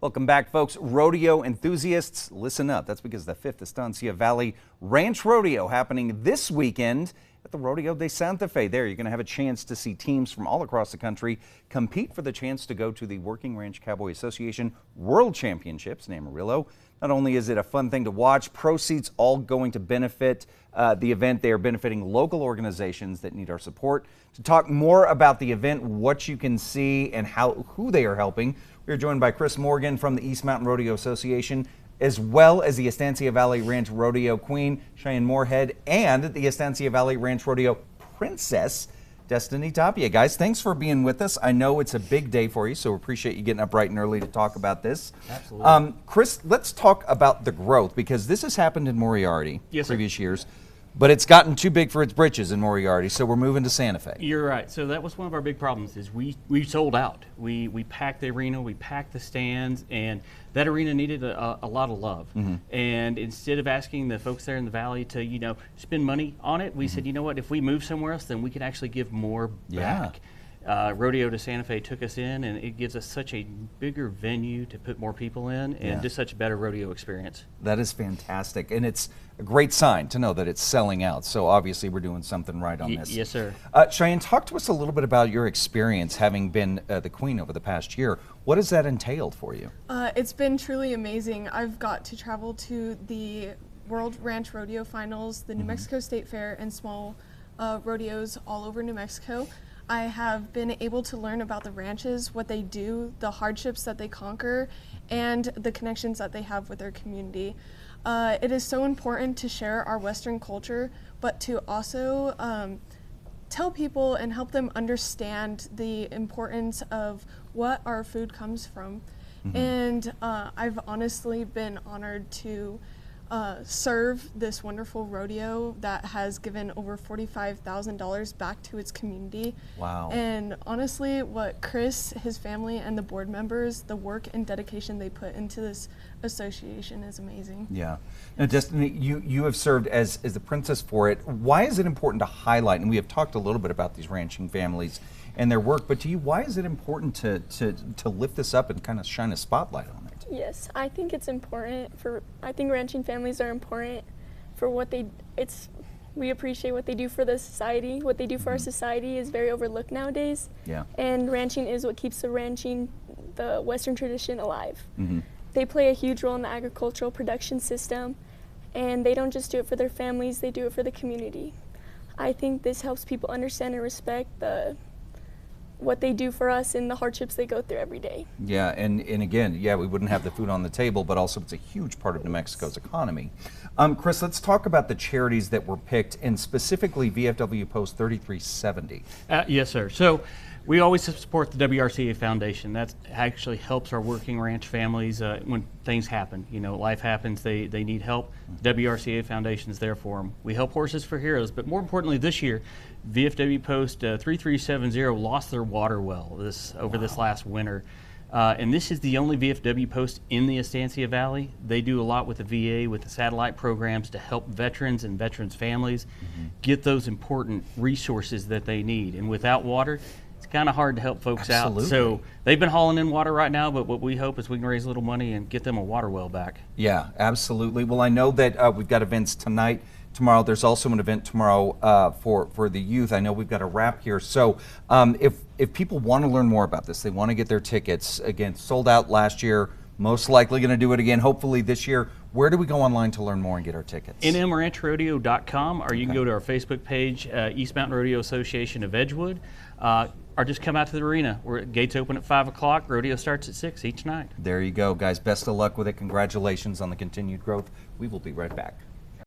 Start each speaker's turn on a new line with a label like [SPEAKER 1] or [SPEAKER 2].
[SPEAKER 1] Welcome back, folks. Rodeo enthusiasts, listen up. That's because the 5th Estancia Valley Ranch Rodeo happening this weekend at the Rodeo de Santa Fe. There, you're going to have a chance to see teams from all across the country compete for the chance to go to the Working Ranch Cowboy Association World Championships in Amarillo. Not only is it a fun thing to watch, proceeds all going to benefit the event. They are benefiting local organizations that need our support. To talk more about the event, what you can see, and who they are helping, we are joined by Chris Morgan from the East Mountain Rodeo Association, as well as the Estancia Valley Ranch Rodeo Queen, Cheyenne Moorhead, and the Estancia Valley Ranch Rodeo Princess, Destiny Tapia. Guys, thanks for being with us. I know it's a big day for you, so we appreciate you getting up bright and early to talk about this.
[SPEAKER 2] Absolutely.
[SPEAKER 1] Chris, let's talk about the growth, because this has happened in Moriarty previous years, but it's gotten too big for its britches in Moriarty, so we're moving to Santa Fe.
[SPEAKER 2] You're right. So that was one of our big problems is we sold out. We packed the arena, we packed the stands, and that arena needed a lot of love. And instead of asking the folks there in the valley to, spend money on it, we said, you know what, if we move somewhere else, then we can actually give more back. Rodeo de Santa Fe took us in, and it gives us such a bigger venue to put more people in, and just such a better rodeo experience.
[SPEAKER 1] That is fantastic, and it's a great sign to know that it's selling out. So obviously we're doing something right on this.
[SPEAKER 2] Yes, sir.
[SPEAKER 1] Cheyenne, talk to us a little bit about your experience having been the queen over the past year. What has that entailed for you?
[SPEAKER 3] It's been truly amazing. I've got to travel to the World Ranch Rodeo Finals, the New Mexico State Fair, and small rodeos all over New Mexico. I have been able to learn about the ranches, what they do, the hardships that they conquer, and the connections that they have with their community. It is so important to share our Western culture, but to also tell people and help them understand the importance of what our food comes from. And I've honestly been honored to serve this wonderful rodeo that has given over $45,000 back to its community.
[SPEAKER 1] Wow.
[SPEAKER 3] And honestly, what Chris, his family, and the board members, the work and dedication they put into this association is amazing.
[SPEAKER 1] Yeah. Now, Destiny, you have served as the princess for it. Why is it important to highlight, and we have talked a little bit about these ranching families and their work, but to you, why is it important to lift this up and kind of shine a spotlight on it?
[SPEAKER 4] Yes, I think it's important I think ranching families are important for we appreciate what they do for the society. What they do for our society is very overlooked nowadays.
[SPEAKER 1] Yeah.
[SPEAKER 4] And ranching is what keeps the Western tradition alive. They play a huge role in the agricultural production system, and they don't just do it for their families, they do it for the community. I think this helps people understand and respect what they do for us and the hardships they go through every day.
[SPEAKER 1] Yeah, and again, we wouldn't have the food on the table, but also it's a huge part of New Mexico's economy. Chris, let's talk about the charities that were picked, and specifically VFW Post 3370.
[SPEAKER 2] Yes, sir. So we always support the WRCA Foundation. That actually helps our working ranch families when things happen. Life happens, they need help. WRCA Foundation is there for them. We help Horses for Heroes, but more importantly this year, VFW Post 3370 lost their water well over this last winter. And this is the only VFW post in the Estancia Valley. They do a lot with the VA, with the satellite programs to help veterans and veterans' families get those important resources that they need. And without water, it's kind of hard to help folks out. So they've been hauling in water right now, but what we hope is we can raise a little money and get them a water well back. Yeah,
[SPEAKER 1] absolutely. Well, I know that we've got events tonight. Tomorrow, there's also an event tomorrow for the youth. I know we've got a wrap here. So if people want to learn more about this, they want to get their tickets, again, sold out last year, most likely going to do it again, hopefully this year. Where do we go online to learn more and get our tickets?
[SPEAKER 2] nmranchrodeo.com, or you can go to our Facebook page, East Mountain Rodeo Association of Edgewood, or just come out to the arena. Gates open at 5 o'clock. Rodeo starts at 6 each night.
[SPEAKER 1] There you go, guys. Best of luck with it. Congratulations on the continued growth. We will be right back.